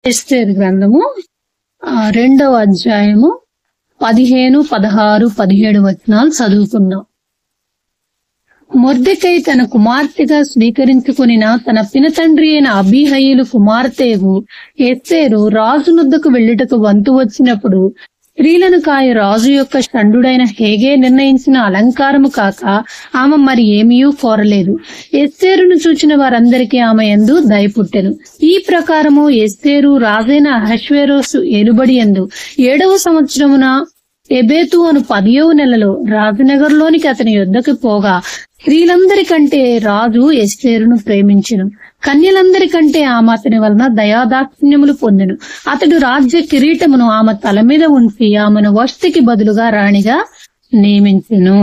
ఎస్తేరు గ్రంథము 2వ అధ్యాయము 15, 16, 17 వచనాలు చదువుకుందాం. మొర్దెకై తన కుమార్తెగా స్వీకరించుకునిన తన పినతండ్రి అయిన అబీహయీలు కుమార్తెగు ఎస్తేరు రాజునొద్దకు వెళ్ళుటకు వంతు వచ్చినప్పుడు స్త్రీలను కాయ రాజు యొక్క షండుడైన హేగే నిర్ణయించిన అలంకారము కాక ఆమె మరి ఏమీయూ కోరలేదు. ఎస్తేరును చూచిన వారందరికీ ఆమె యందు దయ పుట్టెను. ఈ ప్రకారము ఎస్తేరు రాజైన అహష్వేరోషు ఏలుబడి యందు 7వ సంవత్సరమున ఎబేతు అను 10వ నెలలో రాజనగర్లోనికి అతని యొద్దకు పోగా స్త్రీలందరికంటే రాజు ఎస్తేరును ప్రేమించెను. కన్యలందరికంటే ఆమె అతని వలన దయాదాక్షిణ్యములు పొందెను. అతడు రాజ్య కిరీటమును ఆమె తల మీద ఉంచి ఆమెను వష్టికి బదులుగా రాణిగా నియమించెను.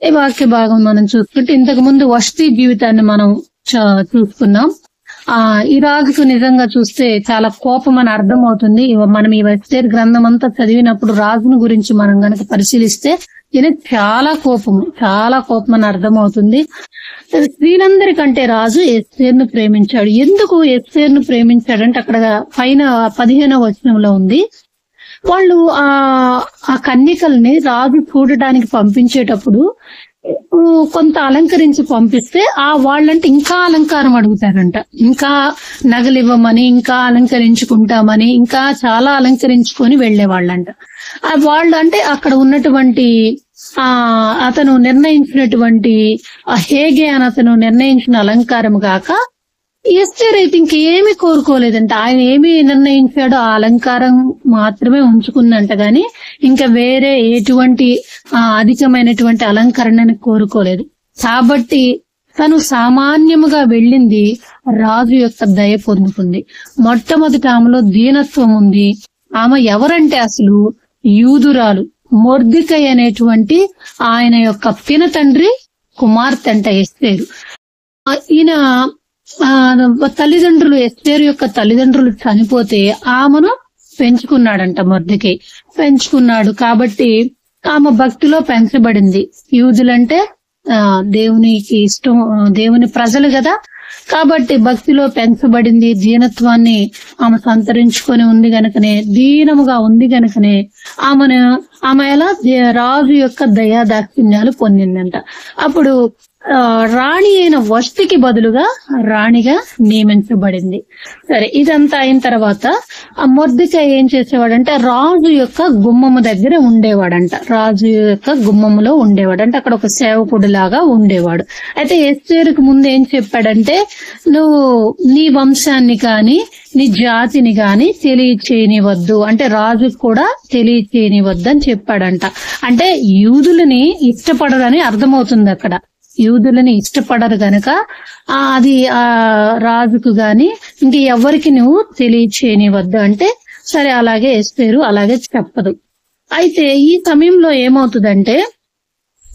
ఈ వాక్య భాగం మనం చూసుకుంటే ఇంతకు ముందు వష్టి జీవితాన్ని మనం చూసుకున్నాం. ఈ రాజుకు నిజంగా చూస్తే చాలా కోపం అని అర్థం అవుతుంది. మనం ఈ ఎస్తేరు గ్రంథం అంతా చదివినప్పుడు రాజును గురించి మనం గనక పరిశీలిస్తే ఈయన చాలా కోపం అని అర్థం అవుతుంది. స్త్రీలందరికంటే రాజు ఎస్తేరును ప్రేమించాడు. ఎందుకు ఎస్తేరును ప్రేమించాడంటే అక్కడ పైన 15వ వచనంలో ఉంది. వాళ్ళు ఆ కన్యకల్ని రాజు చూడటానికి పంపించేటప్పుడు కొంత అలంకరించి పంపిస్తే వాళ్ళంటే ఇంకా అలంకారం అడుగుతారంట. ఇంకా నగలివ్వమని, ఇంకా అలంకరించుకుంటామని, ఇంకా చాలా అలంకరించుకొని వెళ్లేవాళ్ళంట. వాళ్ళు అంటే అక్కడ ఉన్నటువంటి అతను నిర్ణయించినటువంటి హేగే అని అతను నిర్ణయించిన అలంకారం కాక ఎస్తేరు అయితే ఇంకేమీ కోరుకోలేదంట. ఆయన ఏమి నిర్ణయించాడో ఆ అలంకారం మాత్రమే ఉంచుకుందంట గాని ఇంకా వేరే ఎటువంటి అధికమైనటువంటి అలంకరణని కోరుకోలేదు. కాబట్టి తను సామాన్యముగా వెళ్ళింది రాజు యొక్క దయ పొందుకుంది. మొట్టమొదటి ఆమెలో దీనత్వం ఉంది. ఆమె ఎవరంటే అసలు యూదురాలు, మొర్దెకై అనేటువంటి ఆయన యొక్క పినతండ్రి కుమార్తె అంట ఎస్తేరు. ఈయన తల్లిదండ్రులు, ఎస్తేరు యొక్క తల్లిదండ్రులు చనిపోతే ఆమెను పెంచుకున్నాడంట. మొర్దెకై పెంచుకున్నాడు కాబట్టి ఆమె భక్తిలో పెంచబడింది. యూదులంటే దేవునికి ఇష్టం, దేవుని ప్రజలు కదా, కాబట్టి భక్తిలో పెంచబడింది. దీనత్వాన్ని ఆమె సంతరించుకొని ఉంది గనుకనే, దీనముగా ఉంది గనుకనే ఆమె ఎలా రాజు యొక్క దయాదాక్షిణ్యాలు పొందిందంట. అప్పుడు రాణి అయిన వష్టికి బదులుగా రాణిగా నియమించబడింది. సరే, ఇదంతా అయిన తర్వాత ఆ మొర్దెకై ఏం చేసేవాడంటే రాజు యొక్క గుమ్మము దగ్గర ఉండేవాడంట. రాజు యొక్క గుమ్మములో ఉండేవాడంటే అక్కడ ఒక సేవకుడు లాగా ఉండేవాడు. అయితే ఎస్తేరుకు ముందు ఏం చెప్పాడంటే, నువ్వు నీ వంశాన్ని కాని నీ జాతిని గాని తెలియచేయనివద్దు, అంటే రాజుకు కూడా తెలియచేయనివద్దు అని చెప్పాడంట. అంటే యూదులని ఇష్టపడరని అర్థమవుతుంది. అక్కడ యూదులని ఇష్టపడరు గనక అది రాజుకు గాని ఇంక ఎవరికి నువ్వు తెలియచేయనివద్దు అంటే సరే, అలాగే ఎస్తేరు అలాగే చెప్పదు. అయితే ఈ సమయంలో ఏమవుతుందంటే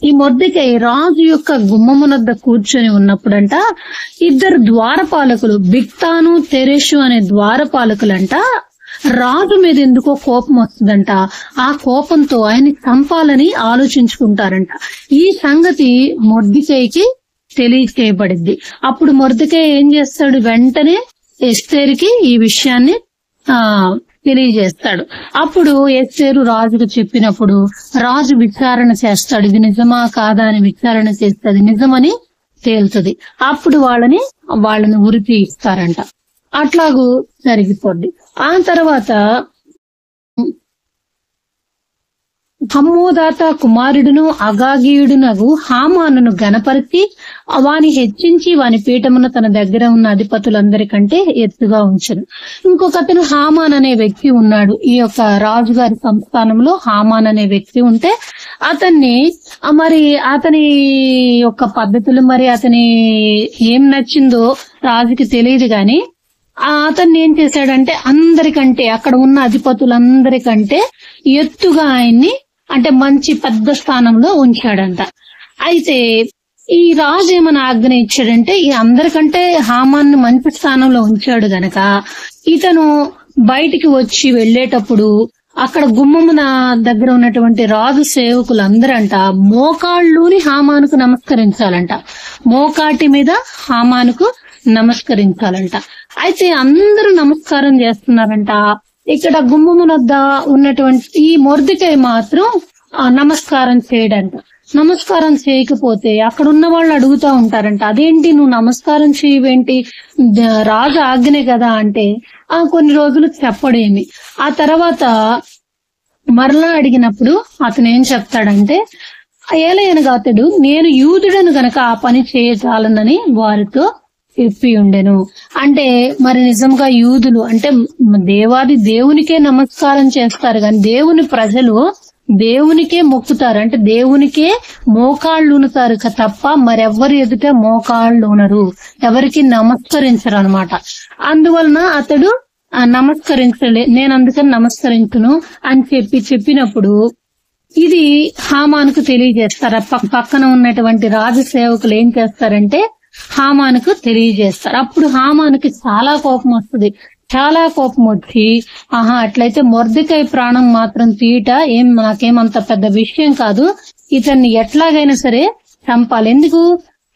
ఈ మొర్దెకై రాజు యొక్క గుమ్మమునొద్ద కూర్చొని ఉన్నప్పుడంట 2 ద్వారపాలకులు, బిగ్తాను తెరెషు అనే ద్వారపాలకులంట రాజు మీద ఎందుకో కోపం వస్తుందంట. ఆ కోపంతో ఆయన్ని చంపాలని ఆలోచించుకుంటారంట. ఈ సంగతి మొర్దెకైకి తెలియచేయబడింది. అప్పుడు మొర్దెకై ఏం చేస్తాడు, వెంటనే ఎస్తేరుకి ఈ విషయాన్ని తెలియజేస్తాడు. అప్పుడు ఎస్తేరు రాజుకు చెప్పినప్పుడు రాజు విచారణ చేస్తాడు. ఇది నిజమా కాదా అని విచారణ చేస్తే అది నిజమని తేలుతుంది. అప్పుడు వాళ్ళని ఉరి తీయిస్తారంట. అట్లాగూ జరిగిపోద్ది. ఆ తర్వాత హమ్మోదాత కుమారుడును అగాగీయుడునగు హామానును గణపరిచి వాని హెచ్చించి వాని పీఠమును తన దగ్గర ఉన్న అధిపతులందరికంటే ఎత్తుగా ఉంచెను. ఇంకొక అతను హామాన్ అనే వ్యక్తి ఉన్నాడు. ఈ యొక్క రాజుగారి సంస్థానంలో హామాన్ అనే వ్యక్తి ఉంటే అతని యొక్క పద్ధతులు మరి అతని ఏం నచ్చిందో రాజుకి తెలియదు గాని అతన్ని ఏం చేశాడంటే అందరికంటే అక్కడ ఉన్న అధిపతులందరికంటే ఎత్తుగా ఆయన్ని, అంటే మంచి పెద్ద స్థానంలో ఉంచాడంట. అయితే ఈ రాజు ఏమైనా ఆజ్ఞ ఇచ్చాడంటే ఈ అందరికంటే హామాన్ని మంచి స్థానంలో ఉంచాడు గనక ఇతను బయటికి వచ్చి వెళ్లేటప్పుడు అక్కడ గుమ్మమున దగ్గర ఉన్నటువంటి రాజు సేవకులందరంట మోకాళ్ళుని హామానుకు నమస్కరించాలంట. మోకాటి మీద హామానుకు నమస్కరించాలంట. అయితే అందరూ నమస్కారం చేస్తున్నారంట. ఇక్కడ గుమ్మమునొద్ద ఉన్నటువంటి ఈ మొర్దెకై మాత్రం నమస్కారం చేయడంట. నమస్కారం చేయకపోతే అక్కడ ఉన్న వాళ్ళు అడుగుతా ఉంటారంట, అదేంటి నువ్వు నమస్కారం చేయవేంటి, రాజు ఆజ్ఞనే కదా అంటే కొన్ని రోజులు చెప్పడేమి. ఆ తర్వాత మరలా అడిగినప్పుడు అతను ఏం చెప్తాడంటే, ఏలయనగా అతడు నేను యూదుడను గనక ఆ పని చేయజాలనని వారితో చెప్పి ఉండెను. అంటే మరి నిజంగా యూదులు అంటే దేవాది దేవునికే నమస్కారం చేస్తారు కానీ దేవుని ప్రజలు దేవునికే మొక్కుతారు, అంటే దేవునికే మోకాళ్ళు ఉనుతారు తప్ప మరెవ్వరి ఎదుట మోకాళ్ళు ఉనరు, ఎవరికి నమస్కరించరు అనమాట. అందువలన అతడు నమస్కరించలే, నేను అందుకని నమస్కరించును అని చెప్పినప్పుడు ఇది హామానుకు తెలియజేస్తారు. పక్కన ఉన్నటువంటి రాజు సేవకులు ఏం చేస్తారంటే హామానుకు తెలియజేస్తారు. అప్పుడు హామానుకి చాలా కోపం వస్తుంది. చాలా కోపం వచ్చి అట్లయితే మొర్దెకై ప్రాణం మాత్రం తీయట నాకేమంత పెద్ద విషయం కాదు, ఇతన్ని ఎట్లాగైనా సరే చంపాలి. ఎందుకు,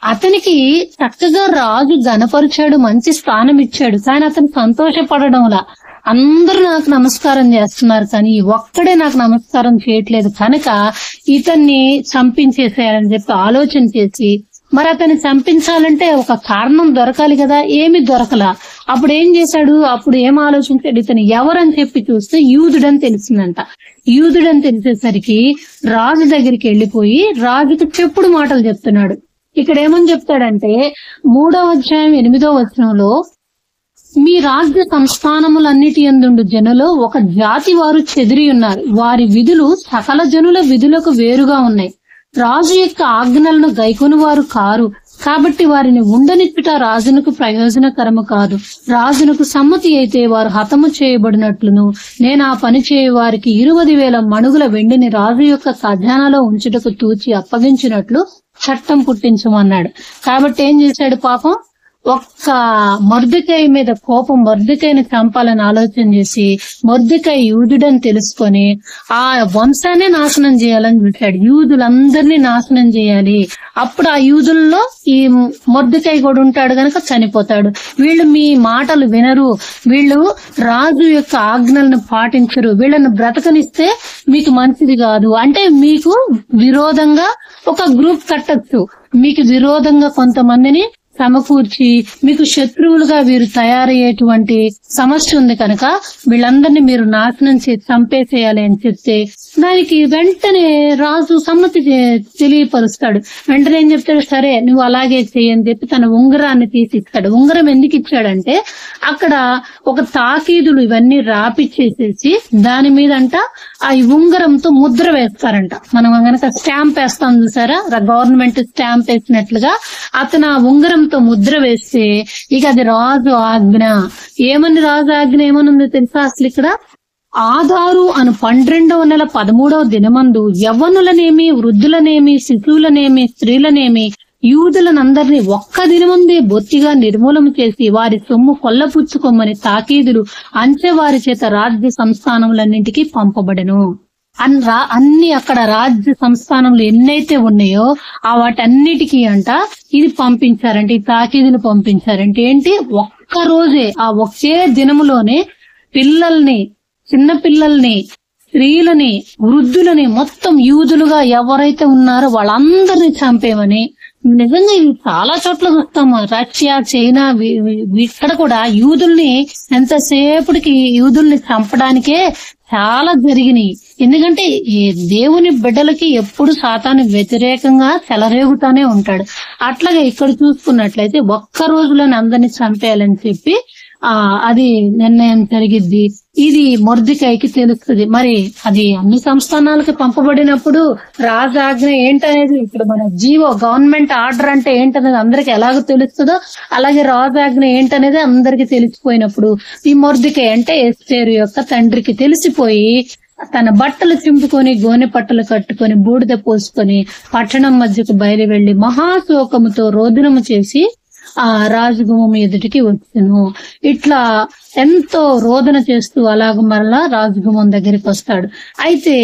అతనికి చక్కగా రాజు గణపరిచాడు, మంచి స్థానం ఇచ్చాడు, కానీ అతను సంతోషపడడంలా అందరూ నాకు నమస్కారం చేస్తున్నారు కానీ ఒక్కడే నాకు నమస్కారం చేయట్లేదు కనుక ఇతన్ని చంపించేసేయాలని చెప్పి ఆలోచన చేసి, మరి అతన్ని చంపించాలంటే ఒక కారణం దొరకాలి కదా, ఏమి దొరకలా. అప్పుడు ఏం చేశాడు, అప్పుడు ఏం ఆలోచించాడు, ఇతను ఎవరని చెప్పి చూస్తే యూదుడని తెలిసిందంట. యూదుడని తెలిసేసరికి రాజు దగ్గరికి వెళ్ళిపోయి రాజుకి చెప్పుడు మాటలు చెప్తున్నాడు. ఇక్కడ ఏమని చెప్తాడంటే 3వ అధ్యాయం 8వ వచనంలో, మీ రాజ్య సంస్థానములన్నిటి యందుండు జనులో ఒక జాతి వారు చెదిరి ఉన్నారు, వారి విధులు సకల జనుల విధులకు వేరుగా ఉన్నాయి, రాజు యొక్క ఆజ్ఞలను గైకొని వారు కారు, కాబట్టి వారిని ఉండనిచ్చుట రాజునకు ప్రయోజనకరము కాదు, రాజునకు సమ్మతి అయితే వారు హతము చేయబడినట్లును నేను ఆ పని చేయ వారికి 20,000 మణుగుల వెండిని రాజు యొక్క ఖజానాలో ఉంచుటకు తూచి అప్పగించినట్లు చట్టం పుట్టించమన్నాడు. కాబట్టి ఏం చేశాడు పాపం, ఒక్క మొర్దెకై మీద కోపం, మొర్దెకైని చంపాలని ఆలోచన చేసి మొర్దెకై యూదుడని తెలుసుకొని ఆ వంశాన్ని నాశనం చేయాలని చూశాడు. యూదులందరినీ నాశనం చేయాలి. అప్పుడు ఆ యూదుల్లో ఈ మొర్దెకై కూడా ఉంటాడు గనక చనిపోతాడు. వీళ్ళు మీ మాటలు వినరు, వీళ్ళు రాజు యొక్క ఆజ్ఞలను పాటించరు, వీళ్ళను బ్రతకనిస్తే మీకు మంచిది కాదు అంటే మీకు విరోధంగా ఒక గ్రూప్ కట్టొచ్చు, మీకు విరోధంగా కొంతమందిని సమకూర్చి మీకు శత్రువులుగా వీరు తయారయ్యేటువంటి సమస్య ఉంది కనుక వీళ్ళందరినీ మీరు నాశనం చేసి చంపేసేయాలి అని చెప్తే దానికి వెంటనే రాజు సమ్మతి తెలియపరుస్తాడు. వెంటనే ఏం చెప్తాడు, సరే నువ్వు అలాగే చేయని చెప్పి తన ఉంగరాన్ని తీసి ఇస్తాడు. ఉంగరం ఎందుకు ఇచ్చాడంటే అక్కడ ఒక తాకీదులు ఇవన్నీ రాపిచ్చేసేసి దాని మీదంట ఆ ఉంగరంతో ముద్ర వేస్తారంట. మనం గనక స్టాంప్ వేస్తాం చూసారా, గవర్నమెంట్ స్టాంప్ వేసినట్లుగా అతను ఆ ఉంగరంతో ముద్ర వేస్తే ఇక అది రాజు ఆజ్ఞ. ఏమని రాజు ఆజ్ఞ ఏమనుందో తెలుసా, అసలు ఇక్కడ ఆదారు అను 12వ నెల 13వ దినమందు యవ్వనులనేమి వృద్ధులనేమి శిశువులనేమి స్త్రీలనేమి యూదులనందరినీ ఒక్క దినముందే బొత్తిగా నిర్మూలన చేసి వారి సొమ్ము కొల్లపుచ్చుకోమని తాకీదులు అంచెవారి చేత రాజ్య సంస్థానములన్నింటికి పంపబడెను. అన్ని అక్కడ రాజ్య సంస్థానములు ఎన్నైతే ఉన్నాయో వాటన్నిటికీ అంట ఇది పంపించారంటే, ఈ తాకీదులు పంపించారంటే ఏంటి, ఒక్క రోజే ఆ ఒకే దినములోనే పిల్లల్ని, చిన్న పిల్లల్ని, స్త్రీలని, వృద్ధులని మొత్తం యూదులుగా ఎవరైతే ఉన్నారో వాళ్ళందరినీ చంపేమని. నిజంగా ఇవి చాలా చోట్ల చూస్తాము, రష్యా, చైనా, ఇక్కడ కూడా యూదుల్ని ఎంతసేపటికి యూదుల్ని చంపడానికే చాలా జరిగినాయి. ఎందుకంటే ఈ దేవుని బిడ్డలకి ఎప్పుడు సాతాను వ్యతిరేకంగా చెలరేగుతానే ఉంటాడు. అట్లాగే ఇక్కడ చూసుకున్నట్లయితే ఒక్క రోజులోనే అందరినీ చంపేయాలని చెప్పి అది నిర్ణయం జరిగిద్ది. ఇది మొర్దెకైకి తెలుస్తుంది. మరి అది అన్ని సంస్థానాలకి పంపబడినప్పుడు రాజాజ్ఞ ఏంటనేది ఇప్పుడు మన జీవో గవర్నమెంట్ ఆర్డర్ అంటే ఏంటనేది అందరికి ఎలాగో తెలుస్తుందో అలాగే రాజాజ్ఞ ఏంటనేది అందరికి తెలిసిపోయినప్పుడు ఈ మొర్దెకై అంటే ఎస్తేరు యొక్క తండ్రికి తెలిసిపోయి తన బట్టలు చింపుకొని గోనె పట్టలు కట్టుకొని బూడిద పోసుకొని పట్టణం మధ్యకు బయలు వెళ్లి మహాశోకముతో రోదనము చేసి రాజగుమ్మం ఎదుటికి వచ్చును. ఇట్లా ఎంతో రోదన చేస్తూ అలాగ మరలా రాజగుమ్మం దగ్గరికి వస్తాడు. అయితే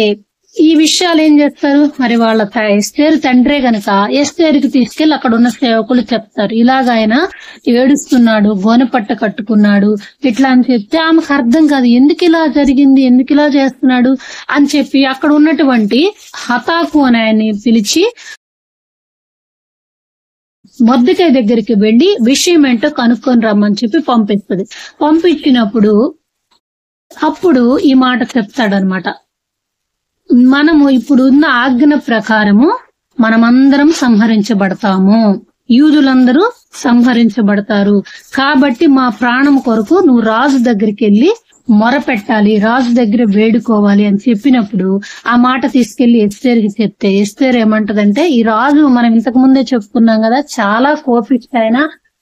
ఈ విషయాలు ఏం చేస్తారు, మరి వాళ్ళ ఎస్తేరు తండ్రే గనక ఎస్తేరుకి తీసుకెళ్లి అక్కడ ఉన్న సేవకులు చెప్తారు, ఇలాగ ఆయన ఏడుస్తున్నాడు, గోనెపట్ట కట్టుకున్నాడు ఇట్లా అని చెప్తే ఆమెకు అర్థం కాదు, ఎందుకు ఇలా జరిగింది, ఎందుకు ఇలా చేస్తున్నాడు అని చెప్పి అక్కడ ఉన్నటువంటి హతాకు అని ఆయన్ని పిలిచి మొర్దెకై దగ్గరికి వెళ్లి విషయం ఏంటో కనుక్కొని రమ్మని చెప్పి పంపిస్తుంది. పంపించినప్పుడు అప్పుడు ఈ మాట చెప్తాడనమాట, మనము ఇప్పుడున్న ఆజ్ఞ ప్రకారము మనమందరం సంహరించబడతాము, యూదులందరూ సంహరించబడతారు, కాబట్టి మా ప్రాణం కొరకు నువ్వు రాజు దగ్గరికి వెళ్లి మొరపెట్టాలి, రాజు దగ్గర వేడుకోవాలి అని చెప్పినప్పుడు ఆ మాట తీసుకెళ్లి ఎస్తేరుకి చెప్తే ఎస్తేరు ఏమంటదంటే, ఈ రాజు మనం ఇంతకు ముందే చెప్పుకున్నాం కదా చాలా కోపిష్ట,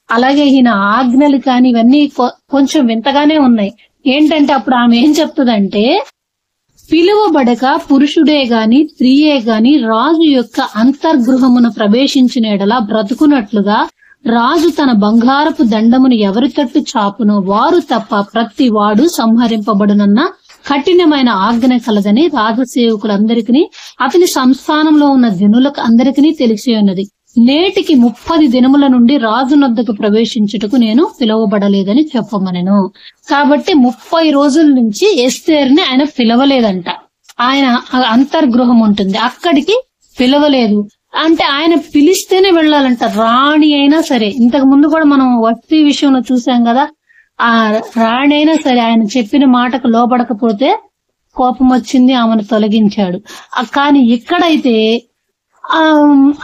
అలాగే ఈయన ఆజ్ఞలు కాని ఇవన్నీ కొంచెం వింతగానే ఉన్నాయి. ఏంటంటే అప్పుడు ఆమె ఏం చెప్తుందంటే, పిలువబడక పురుషుడే గాని స్త్రీయే గాని రాజు యొక్క అంతర్గృహమును ప్రవేశించిన ఎడలా బ్రతుకున్నట్లుగా రాజు తన బంగారపు దండమును ఎవరి తట్టు చాపునో వారు తప్ప ప్రతి వాడు సంహరింపబడునన్న కఠినమైన ఆజ్ఞ కలదని రాజసేవకులందరికీ అతని సంస్థానంలో ఉన్న జనులకు అందరికీ తెలిసి ఉన్నది. నేటికి 30 దినముల నుండి రాజునొద్దకు ప్రవేశించుటకు నేను పిలువబడలేదని చెప్పమనెను. కాబట్టి 30 రోజుల నుంచి ఎస్తేరుని ఆయన పిలవలేదంట. ఆయన అంతర్గృహం ఉంటుంది, అక్కడికి పిలవలేదు. అంటే ఆయన పిలిస్తేనే వెళ్ళాలంట, రాణి అయినా సరే. ఇంతకు ముందు కూడా మనం వస్తీ విషయంలో చూసాం కదా, ఆ రాణి అయినా సరే ఆయన చెప్పిన మాటకు లోబడకపోతే కోపం వచ్చింది, ఆమెను తొలగించాడు. కానీ ఇక్కడైతే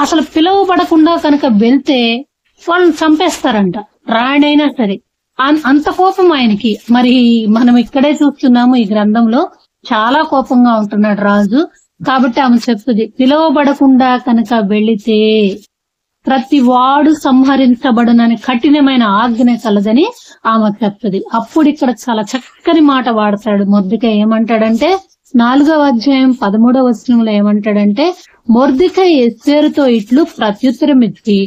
అసలు పిలువబడకుండా కనుక వెళ్తే వాళ్ళని చంపేస్తారంట, రాణి అయినా సరే. అంత కోపం ఆయనకి. మరి మనం ఇక్కడే చూస్తున్నాము, ఈ గ్రంథంలో చాలా కోపంగా ఉంటున్నాడు రాజు. కాబట్టి ఆమె చెప్తుంది, పిలువబడకుండా కనుక వెళితే ప్రతి వాడు సంహరించబడునని కఠినమైన ఆజ్ఞ కలదని ఆమె చెప్తుంది. అప్పుడు ఇక్కడ చాలా చక్కని మాట వాడతాడు మొర్దెకై. ఏమంటాడంటే 4వ అధ్యాయం 13వ వచనంలో ఏమంటాడంటే, మొర్దెకై ఎస్తేరుతో ఇట్లు ప్రత్యుత్తరం ఇచ్చి,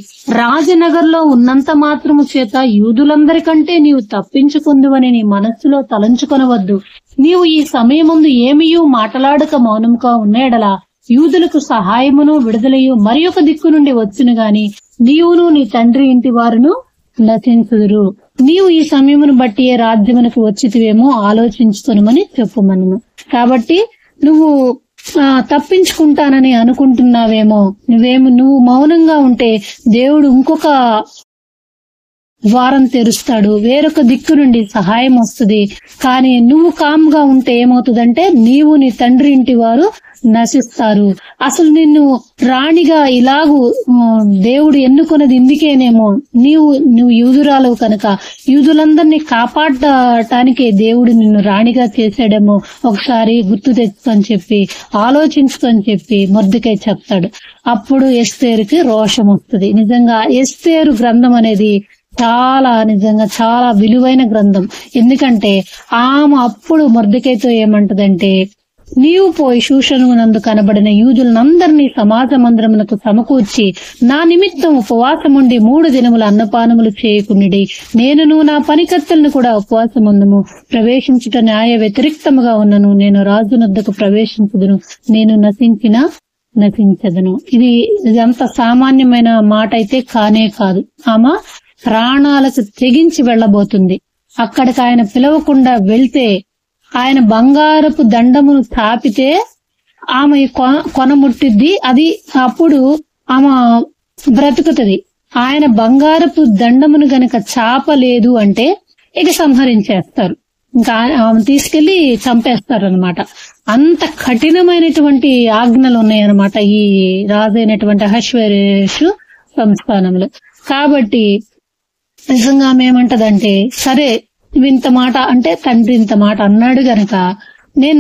రాజనగర్లో ఉన్నంత మాత్రము చేత యూదులందరికంటే నీవు తప్పించుకుందువని నీ మనస్సులో తలంచుకొనవద్దు. నీవు ఈ సమయముందు ఏమియూ మాట్లాడక మౌనముగా ఉన్నేడలా యూదులకు సహాయమును విడుదలయు మరి ఒక దిక్కు నుండి వచ్చును గాని నీవును నీ తండ్రి ఇంటి వారును నశించుదురు. నీవు ఈ సమయమును బట్టి ఏ రాజ్యమునకు వచ్చితివేమో ఆలోచించుకొనుమని చెప్పుమను. కాబట్టి నువ్వు తప్పించుకుంటానని అనుకుంటున్నావేమో, నువ్వు మౌనంగా ఉంటే దేవుడు ఇంకొక ద్వారం తెరుస్తాడు, వేరొక దిక్కు నుండి సహాయం వస్తుంది. కానీ నువ్వు కామ్గా ఉంటే ఏమవుతుందంటే నీవు నీ తండ్రి ఇంటి వారు నశిస్తారు. అసలు నిన్ను రాణిగా ఇలాగూ దేవుడు ఎన్నుకున్నది ఇందుకేనేమో, నువ్వు యూదురాలు కనుక యూదులందరినీ కాపాడటానికే దేవుడు నిన్ను రాణిగా చేశాడేమో, ఒకసారి గుర్తు తెచ్చుకొని చెప్పి ఆలోచించుకొని చెప్పి మొర్దెకై చెప్తాడు. అప్పుడు ఎస్తేరుకి రోషం వస్తుంది. నిజంగా ఎస్తేరు గ్రంథం అనేది నిజంగా చాలా విలువైన గ్రంథం. ఎందుకంటే ఆమె అప్పుడు మొర్దెకైతో ఏమంటదంటే, నీవు పోయి షూషనునందు కనబడిన యూదులందరినీ సమాజ మందిరమునకు సమకూర్చి నా నిమిత్తం ఉపవాసముండి 3 దినముల అన్నపానములు చేయకునిడి. నేనును నా పనికత్తెలను కూడా ఉపవాసముందుము. ప్రవేశించుట న్యాయ వ్యతిరిక్తముగా ఉన్నను. నేను రాజునొద్దకు ప్రవేశించుదును. నేను నశించదును. ఇది అంత సామాన్యమైన మాట అయితే కానే కాదు. ఆమె ప్రాణాలకు తెగించి వెళ్లబోతుంది. అక్కడికి ఆయన పిలవకుండా వెళ్తే, ఆయన బంగారపు దండమును తాపితే ఆమె కొనముట్టిద్ది. అది అప్పుడు ఆమె బ్రతుకుతుంది. ఆయన బంగారపు దండమును గనక చాపలేదు అంటే ఇక సంహరించేస్తారు, ఇంకా ఆమె తీసుకెళ్లి చంపేస్తారు అనమాట. అంత కఠినమైనటువంటి ఆజ్ఞలు ఉన్నాయన్నమాట ఈ రాజు అయినటువంటి అహష్వేరోషు సంస్థానంలో. కాబట్టి నిజంగా ఆమె ఏమంటదంటే, సరే ఇంత మాట అంటే తండ్రి ఇంత మాట అన్నాడు గనక నేను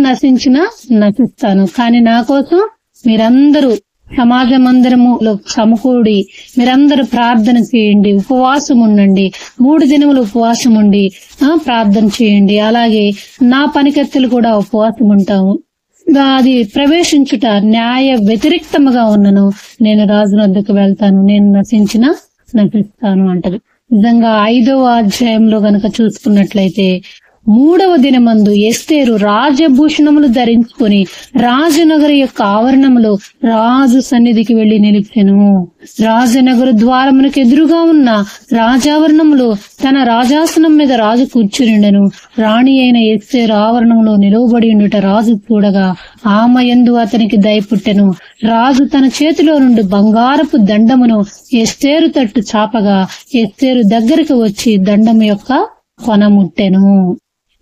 నశిస్తాను, కానీ నా కోసం మీరందరూ సమాజ మందిరములో సమకూడి మీరందరూ ప్రార్థన చేయండి, ఉపవాసం ఉండండి, 3 దినములు ఉపవాసం ఉండి ప్రార్థన చేయండి. అలాగే నా పనికత్తెలు కూడా ఉపవాసం ఉంటాము. అది ప్రవేశించుట న్యాయ వ్యతిరిక్తముగా ఉన్నను. నేను రాజునొద్దకు వెళ్తాను, నేను నశిస్తాను అంటది. నిజంగా 5వ అధ్యాయంలో గనక చూసుకున్నట్లయితే 3వ దినమందు ఎస్తేరు రాజభూషణములు ధరించుకొని రాజనగరు యొక్క ఆవరణములో రాజు సన్నిధికి వెళ్లి నిలిచెను. రాజనగరు ద్వారమునకు ఎదురుగా ఉన్న రాజావరణంలో తన రాజాసనం మీద రాజు కూర్చునిండెను. రాణి అయిన ఎస్తేరు ఆవరణంలో నిలువబడి ఉండుట రాజు చూడగా ఆమె యందు అతనికి దయ పుట్టెను. రాజు తన చేతిలో నుండి బంగారపు దండమును ఎస్తేరు తట్టు చాపగా ఎస్తేరు దగ్గరకు వచ్చి దండము యొక్క కొన ముట్టెను.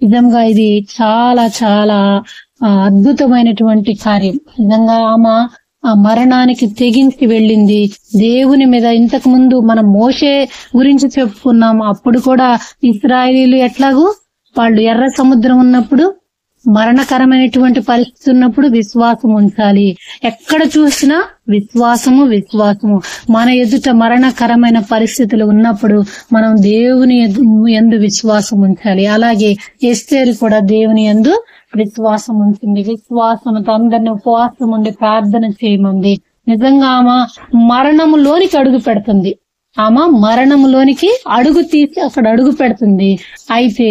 నిజంగా ఇది చాలా చాలా అద్భుతమైనటువంటి కార్యం. నిజంగా ఆమె ఆ మరణానికి తెగించి వెళ్ళింది దేవుని మీద. ఇంతకు ముందు మనం మోషే గురించి చెప్పుకున్నాం. అప్పుడు కూడా ఇశ్రాయేలీయులు ఎట్లాగూ వాళ్ళు ఎర్ర సముద్రం ఉన్నప్పుడు మరణకరమైనటువంటి పరిస్థితి ఉన్నప్పుడు విశ్వాసం ఉంచాలి. ఎక్కడ చూసినా విశ్వాసము విశ్వాసము. మన ఎదుట మరణకరమైన పరిస్థితులు ఉన్నప్పుడు మనం దేవుని యందు విశ్వాసం ఉంచాలి. అలాగే ఎస్తేరు కూడా దేవుని యందు విశ్వాసం ఉంచింది. విశ్వాసంతో అందరినీ ఉపవాసం ఉండి ప్రార్థన చేయమంది. నిజంగా ఆమె మరణములోనికి అడుగు పెడుతుంది. ఆమె మరణములోనికి అడుగు తీసి అక్కడ అడుగు పెడుతుంది. అయితే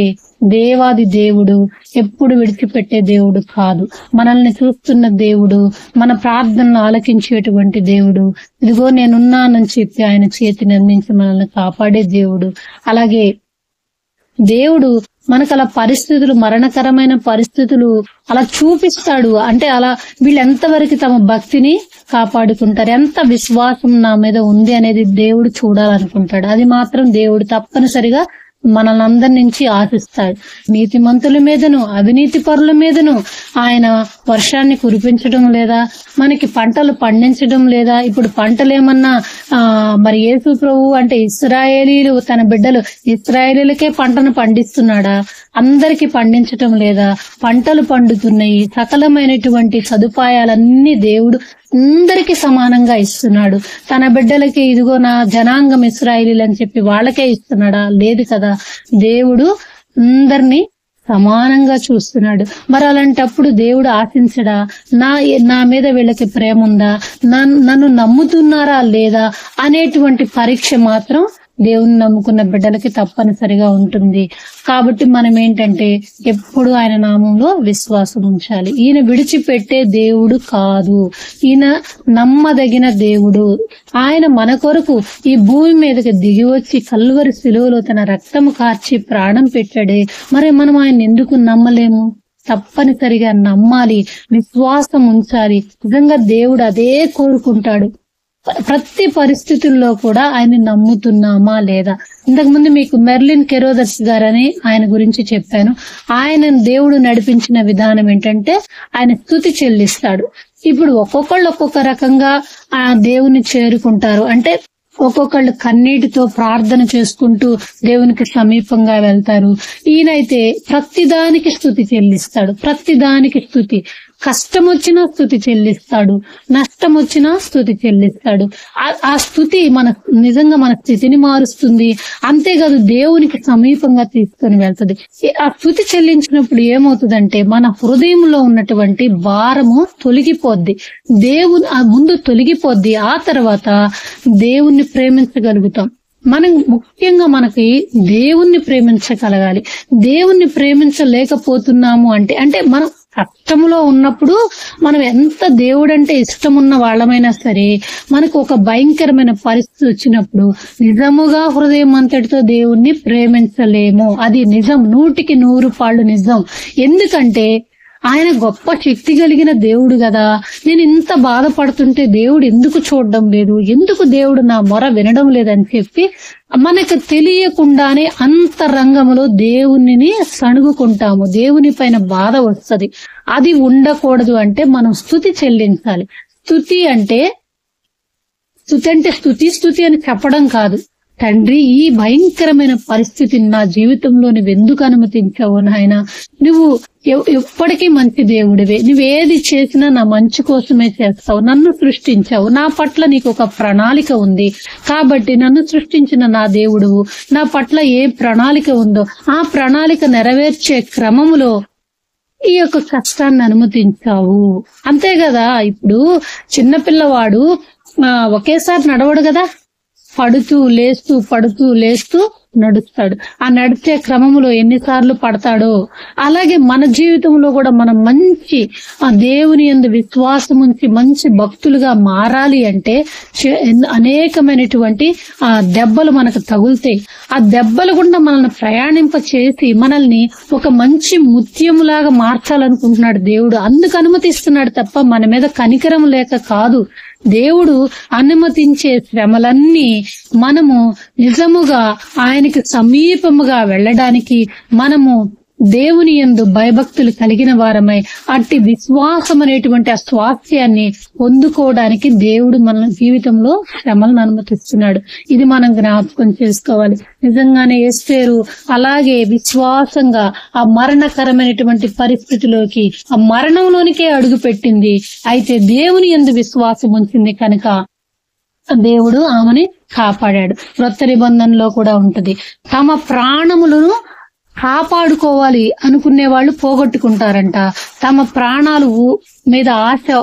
దేవాది దేవుడు ఎప్పుడు విడిచిపెట్టే దేవుడు కాదు. మనల్ని చూస్తున్న దేవుడు, మన ప్రార్థనలు ఆలకించేటువంటి దేవుడు. ఇదిగో నేనున్నానని చెప్పి ఆయన చేతిని అందించి మనల్ని కాపాడే దేవుడు. అలాగే దేవుడు మనకు అలా పరిస్థితులు, మరణకరమైన పరిస్థితులు అలా చూపిస్తాడు. అంటే అలా వీళ్ళు ఎంతవరకు తమ భక్తిని కాపాడుకుంటారు, ఎంత విశ్వాసం నా మీద ఉంది అనేది దేవుడు చూడాలనుకుంటాడు. అది మాత్రం దేవుడు తప్పనిసరిగా మనల్ని అందరి నుంచి ఆశిస్తాడు. నీతిమంతుల మీదను అవినీతి పరుల మీదను ఆయన వర్షాన్ని కురిపించడం లేదా, మనకి పంటలు పండించడం లేదా. ఇప్పుడు పంటలు ఏమన్నా మరి యేసు ప్రభు అంటే ఇశ్రాయేలీలు తన బిడ్డలు ఇశ్రాయేలీలకే పంటను పండిస్తున్నాడా? అందరికి పండించటం లేదా? పంటలు పండుతున్నాయి. సకలమైనటువంటి సదుపాయాలన్నీ దేవుడు అందరికి సమానంగా ఇస్తున్నాడు. తన బిడ్డలకి ఇదిగో నా జనాంగం ఇశ్రాయేలీలు అని చెప్పి వాళ్ళకే ఇస్తున్నాడా? లేదు కదా. దేవుడు అందరినీ సమానంగా చూస్తున్నాడు. మరి అలాంటప్పుడు దేవుడు ఆశించడా? నా మీద వీళ్ళకి ప్రేమ ఉందా, నన్ను నమ్ముతున్నారా లేదా అనేటువంటి పరీక్ష మాత్రం దేవుని నమ్ముకున్న బిడ్డలకి తప్పనిసరిగా ఉంటుంది. కాబట్టి మనం ఏంటంటే ఎప్పుడు ఆయన నామంలో విశ్వాసం ఉంచాలి. ఈయన విడిచిపెట్టే దేవుడు కాదు, ఈయన నమ్మదగిన దేవుడు. ఆయన మన కొరకు ఈ భూమి మీదకి దిగి వచ్చి కల్వరి శిలువలో తన రక్తము కార్చి ప్రాణం పెట్టాడే. మరి మనం ఆయన ఎందుకు నమ్మలేము? తప్పనిసరిగా నమ్మాలి, విశ్వాసం ఉంచాలి. నిజంగా దేవుడు అదే కోరుకుంటాడు. ప్రతి పరిస్థితుల్లో కూడా ఆయన నమ్ముతున్నామా లేదా. ఇంతకుముందు మీకు మెర్లిన్ కెరోదర్స్ గారని ఆయన గురించి చెప్పాను. ఆయన దేవుడు నడిపించిన విధానం ఏంటంటే ఆయన స్తుతి చెల్లిస్తాడు. ఇప్పుడు ఒక్కొక్కళ్ళు ఒక్కొక్క రకంగా ఆ దేవుని చేరుకుంటారు. అంటే ఒక్కొక్కళ్ళు కన్నీటితో ప్రార్థన చేసుకుంటూ దేవునికి సమీపంగా వెళ్తారు. ఈయనైతే ప్రతిదానికి స్తుతి చెల్లిస్తాడు. ప్రతిదానికి స్తుతి. కష్టం వచ్చినా స్తుతి చెల్లిస్తాడు, నష్టం వచ్చినా స్తుతి చెల్లిస్తాడు. ఆ స్తుతి నిజంగా మన స్థితిని మారుస్తుంది. అంతేకాదు దేవునికి సమీపంగా తీసుకొని వెళ్తుంది. ఆ స్తుతి చెల్లించినప్పుడు ఏమవుతుందంటే మన హృదయంలో ఉన్నటువంటి భారము తొలగిపోద్ది. ముందు తొలగిపోద్ది. ఆ తర్వాత దేవుణ్ణి ప్రేమించగలుగుతాం. మనం ముఖ్యంగా మనకి దేవుణ్ణి ప్రేమించగలగాలి. దేవుణ్ణి ప్రేమించలేకపోతున్నాము అంటే మనం కష్టంలో ఉన్నప్పుడు మనం ఎంత దేవుడంటే ఇష్టం ఉన్న వాళ్ళమైనా సరే మనకు ఒక భయంకరమైన పరిస్థితి వచ్చినప్పుడు నిజముగా హృదయం అంతటితో దేవుణ్ణి ప్రేమించలేము. అది నిజం, 100కి 100 పాళ్ళు నిజం. ఎందుకంటే ఆయన గొప్ప శక్తి కలిగిన దేవుడు కదా. నేను ఇంత బాధపడుతుంటే దేవుడు ఎందుకు చూడడం లేదు, ఎందుకు దేవుడు నా మొర వినడం లేదని చెప్పి మనకు తెలియకుండానే అంతరంగంలో దేవునిని సణుగుకుంటాము. దేవుని పైన బాధ వస్తుంది. అది ఉండకూడదు. అంటే మనం స్తుతి చెల్లించాలి. స్తుతి అంటే స్తుతి అని చెప్పడం కాదు. తండ్రి, ఈ భయంకరమైన పరిస్థితిని నా జీవితంలో నువ్వు ఎందుకు అనుమతించావు నాయన? నువ్వు ఎప్పటికీ మంచి దేవుడివే. నువ్వేది చేసినా నా మంచి కోసమే చేస్తావు. నన్ను సృష్టించావు, నా పట్ల నీకు ఒక ప్రణాళిక ఉంది. కాబట్టి నన్ను సృష్టించిన నా దేవుడు నా పట్ల ఏ ప్రణాళిక ఉందో ఆ ప్రణాళిక నెరవేర్చే క్రమములో ఈ యొక్క కష్టాన్ని అనుమతించావు. అంతే కదా. ఇప్పుడు చిన్నపిల్లవాడు ఒకేసారి నడవడు కదా. పడుతూ లేస్తూ పడుతూ లేస్తూ నడుస్తాడు. ఆ నడిచే క్రమంలో ఎన్నిసార్లు పడతాడో అలాగే మన జీవితంలో కూడా మనం మంచి ఆ దేవుని యందు విశ్వాసం ఉంచి మంచి భక్తులుగా మారాలి అంటే అనేకమైనటువంటి ఆ దెబ్బలు మనకు తగులుతాయి. ఆ దెబ్బలు గుండా మనల్ని ప్రయాణింప చేసి మనల్ని ఒక మంచి ముత్యములాగా మార్చాలనుకుంటున్నాడు దేవుడు. అందుకు అనుమతిస్తున్నాడు తప్ప మన మీద కనికరం లేక కాదు. దేవుడు అనుమతించే శ్రమలన్నీ మనము నిజముగా ఆయనకి సమీపముగా వెళ్ళడానికి, మనము దేవుని యందు భయభక్తులు కలిగిన వారమై అట్టి విశ్వాసం అనేటువంటి ఆ స్వాస్థ్యాన్ని పొందుకోవడానికి దేవుడు మన జీవితంలో శ్రమలను అనుమతిస్తున్నాడు. ఇది మనం జ్ఞాపకం చేసుకోవాలి. నిజంగానే ఎస్తేరు అలాగే విశ్వాసంగా ఆ మరణకరమైనటువంటి పరిస్థితిలోకి, ఆ మరణంలోనికే అడుగు పెట్టింది. అయితే దేవుని యందు విశ్వాసం ఉంచింది కనుక దేవుడు ఆమెని కాపాడాడు. క్రొత్త నిబంధనలో కూడా ఉంటది, తమ ప్రాణములను కాపాడుకోవాలి అనుకునే వాళ్ళు పోగొట్టుకుంటారంట. తమ ప్రాణాలు మీద ఆశ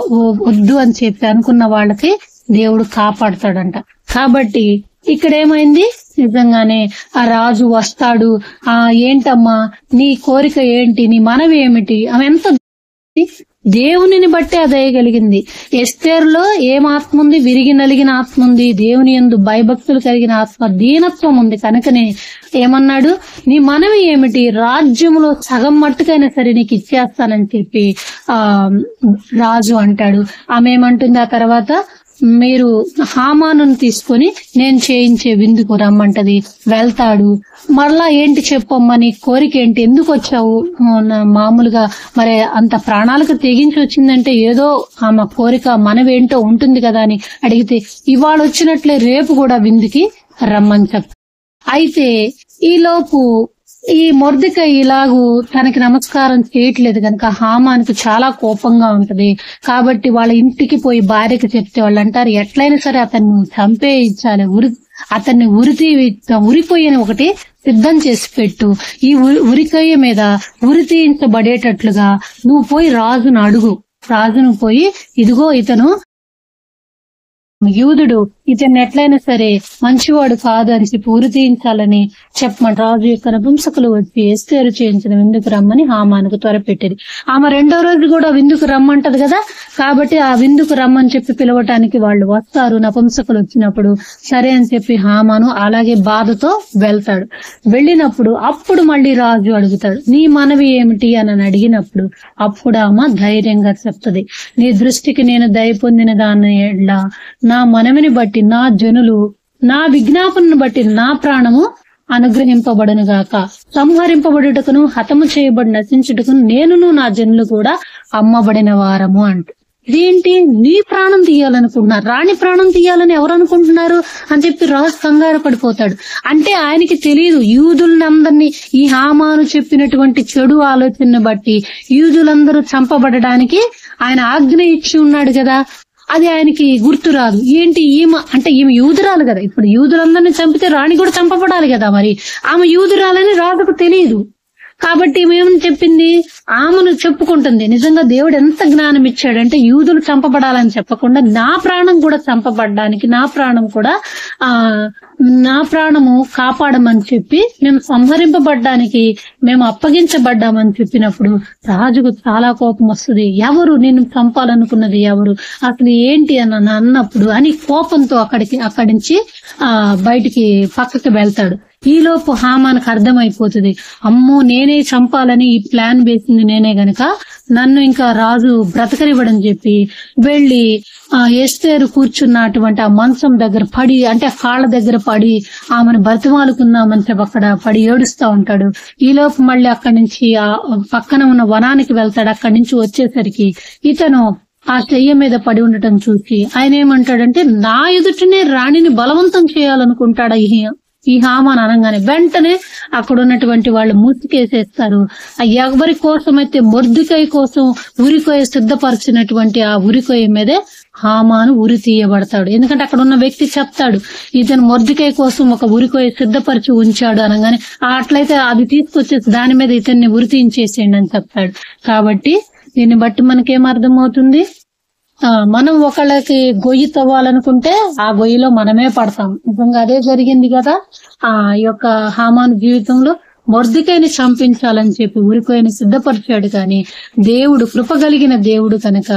వద్దు అని చెప్పి అనుకున్న వాళ్ళకి దేవుడు కాపాడుతాడంట. కాబట్టి ఇక్కడ ఏమైంది, నిజంగానే ఆ రాజు వస్తాడు. ఏంటమ్మా నీ కోరిక ఏంటి, నీ మనవి ఏమిటి, ఆమె ఎంత దేవునిని బట్టి అదయగలిగింది. ఎస్తేరులో ఏం ఆత్మ ఉంది, విరిగి నలిగిన ఆత్మ ఉంది, దేవుని యందు భయభక్తులు కలిగిన ఆత్మ, దీనత్వం ఉంది. కనుకనే ఏమన్నాడు, నీ మనవి ఏమిటి, రాజ్యంలో సగం మట్టుకైనా సరే నీకు ఇచ్చేస్తానని చెప్పి రాజు అంటాడు. ఆమె ఏమంటుంది ఆ తర్వాత, మీరు హామాను తీసుకొని నేను చేయించే విందుకు రమ్మంటది. వెళ్తాడు. మరలా ఏంటి చెప్పమ్మా, నీ కోరిక ఏంటి, ఎందుకు వచ్చావు, మామూలుగా మరి అంత ప్రాణాలకు తెగించి వచ్చిందంటే ఏదో ఆమె కోరిక మనవేంటో ఉంటుంది కదా అని అడిగితే, ఇవాళ వచ్చినట్లే రేపు కూడా విందుకి రమ్మని చెప్ప. అయితే ఈలోపు ఈ మొర్దెకై ఇలాగూ తనకి నమస్కారం చేయట్లేదు కనుక హామానికి చాలా కోపంగా ఉంటది. కాబట్టి వాళ్ళ ఇంటికి పోయి భార్యకి చెప్తే వాళ్ళు అంటారు, ఎట్లయినా సరే అతన్ని చంపేయించాలి, అతన్ని ఉరికొయ్యని ఒకటి సిద్ధం చేసి పెట్టు, ఈ ఉరికొయ్య మీద ఉరి తీయించబడేటట్లుగా నువ్వు పోయి రాజును అడుగు, రాజును పోయి ఇదిగో ఇతను యూదుడు, ఇతన్ని ఎట్లయినా సరే మంచివాడు కాదు అని చెప్పి ఉరి తీయించాలని చెప్పమని రాజు యొక్క నపుంసకులు వచ్చి ఎస్తేరు చేయించిన విందుకు రమ్మని హామానుకు త్వరపెట్టేది. ఆమె రెండో రోజు కూడా విందుకు రమ్మంటది కదా, కాబట్టి ఆ విందుకు రమ్మని చెప్పి పిలవటానికి వాళ్ళు వస్తారు. నపుంసకులు వచ్చినప్పుడు సరే అని చెప్పి హామాను అలాగే బాధతో వెళ్తాడు. వెళ్ళినప్పుడు అప్పుడు మళ్ళీ రాజు అడుగుతాడు, నీ మనవి ఏమిటి అని అడిగినప్పుడు అప్పుడు ఆమె ధైర్యంగా చెప్తది, నీ దృష్టికి నేను దయ పొందిన దాన్ని నా మనవిని బట్టి నా జనులు నా విజ్ఞాపనను బట్టి నా ప్రాణము అనుగ్రహింపబడును గాక, సంహరింపబడుటకును హతము చేయబడి నశించుటకును నేనును నా జనులు కూడా అమ్మబడిన వారము అంట. ఇదేంటి, నీ ప్రాణం తీయాలనుకుంటున్నారు, రాణి ప్రాణం తీయాలని ఎవరు అనుకుంటున్నారు అని చెప్పి రాజు కంగారు పడిపోతాడు. అంటే ఆయనకి తెలియదు, యూదులందరినీ ఈ హామాను చెప్పినటువంటి చెడు ఆలోచనను బట్టి యూదులందరూ చంపబడడానికి ఆయన ఆజ్ఞ ఇచ్చి ఉన్నాడు కదా, అది ఆయనకి గుర్తు రాదు. ఏంటి ఈమె అంటే ఈమె యూదురాలు కదా, ఇప్పుడు యూదులందరినీ చంపితే రాణి కూడా చంపబడాలి కదా, మరి ఆమె యూదురాలని రాజుకు తెలియదు. కాబట్టి ఏమని చెప్పింది, ఆమెను చెప్పుకుంటుంది. నిజంగా దేవుడు ఎంత జ్ఞానం ఇచ్చాడంటే యూదులు చంపబడాలని చెప్పకుండా నా ప్రాణం కూడా చంపబడ్డానికి, నా ప్రాణము కాపాడమని చెప్పి మేము సంహరింపబడ్డానికి మేము అప్పగించబడ్డామని చెప్పినప్పుడు రాజుకు చాలా కోపం వస్తుంది. ఎవరు నిన్ను చంపాలనుకున్నది, ఎవరు, అసలు ఏంటి అని అన్నప్పుడు అని కోపంతో అక్కడి నుంచి బయటికి పక్కకి వెళ్తాడు. ఈలోపు హామానికి అర్థమైపోతుంది, అమ్మో నేనే చంపాలని ఈ ప్లాన్ వేసింది నేనే గనక నన్ను ఇంకా రాజు బ్రతకనివ్వడం చెప్పి వెళ్లి ఎస్తేరు కూర్చున్నటువంటి ఆ మంచం దగ్గర పడి, అంటే కాళ్ళ దగ్గర పడి ఆమెను బ్రతిమాలుకుందామని చెప్పి అక్కడ పడి ఏడుస్తా ఉంటాడు. ఈలోపు మళ్ళీ అక్కడి నుంచి ఆ పక్కన ఉన్న వనానికి వెళ్తాడు. అక్కడి నుంచి వచ్చేసరికి ఇతను ఆ చెయ్య మీద పడి ఉండటం చూసి ఆయన ఏమంటాడంటే, నా ఎదుటనే రాణిని బలవంతం చేయాలనుకుంటాడా ఈ హామాన్ అనగానే వెంటనే అక్కడ ఉన్నటువంటి వాళ్ళు ముసుకేసేస్తారు. ఎవరి కోసమైతే మొర్దెకై కోసం ఉరికొయ్య సిద్ధపరిచినటువంటి ఆ ఉరికొయ్య మీదే హామాను ఉరి తీయబడతాడు. ఎందుకంటే అక్కడ ఉన్న వ్యక్తి చెప్తాడు, ఇతను మొర్దెకై కోసం ఒక ఉరికొయ్య సిద్ధపరిచి ఉంచాడు అనగానే, అట్లయితే అది తీసుకొచ్చేసి దాని మీద ఇతన్ని ఉరి తీయించేసేయండి అని చెప్తాడు. కాబట్టి దీన్ని బట్టి మనకేం అర్థమవుతుంది, మనం ఒకళ్ళకి గొయ్యి తవ్వాలనుకుంటే ఆ గొయ్యిలో మనమే పడతాం. నిజంగా అదే జరిగింది కదా ఈ యొక్క హామాను జీవితంలో. మొర్దెకైని చంపించాలని చెప్పి ఉరికోయని సిద్ధపరిచాడు, కానీ దేవుడు కృప కలిగిన దేవుడు కనుక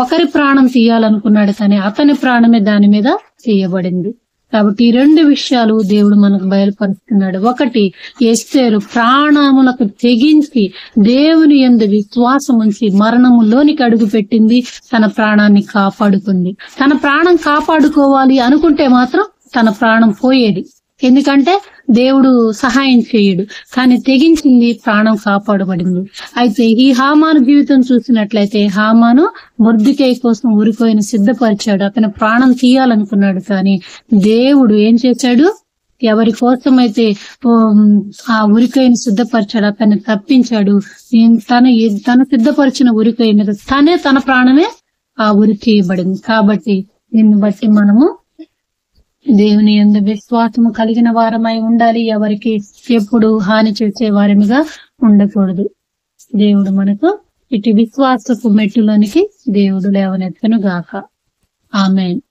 ఒకరి ప్రాణం తీయాలనుకున్నాడు, కానీ అతని ప్రాణమే దాని మీద తీయబడింది. కాబట్టి ఈ రెండు విషయాలు దేవుడు మనకు బయలుపరుస్తున్నాడు. ఒకటి, ఎస్తేరు ప్రాణములకు తెగించి దేవుని యందు విశ్వాసం ఉంచి మరణములోనికి అడుగు పెట్టింది, తన ప్రాణాన్ని కాపాడుకుంది. తన ప్రాణం కాపాడుకోవాలి అనుకుంటే మాత్రం తన ప్రాణం పోయేది, ఎందుకంటే దేవుడు సహాయం చేయడు. కానీ తెగించింది, ప్రాణం కాపాడబడింది. అయితే ఈ హామాను జీవితం చూసినట్లయితే హామాను మొర్దెకై కోసం ఉరికోయని సిద్ధపరిచాడు, అతని ప్రాణం తీయాలనుకున్నాడు, కానీ దేవుడు ఏం చేశాడు? ఎవరి కోసమైతే ఆ ఉరికోయని సిద్ధపరిచాడు అతన్ని తప్పించాడు. తను సిద్ధపరిచిన ఉరికోయ మీద తన ప్రాణమే ఆ ఉరి తీయబడింది. కాబట్టి దీన్ని బట్టి మనము దేవుని యందు విశ్వాసము కలిగిన వారమై ఉండాలి. ఎవరికి ఎప్పుడు హాని చేసే వారమిగా ఉండకూడదు. దేవుడు మనకు ఇటు విశ్వాసపు మెట్టులోనికి దేవుడు లేవనెత్తను గాక. ఆమేన్.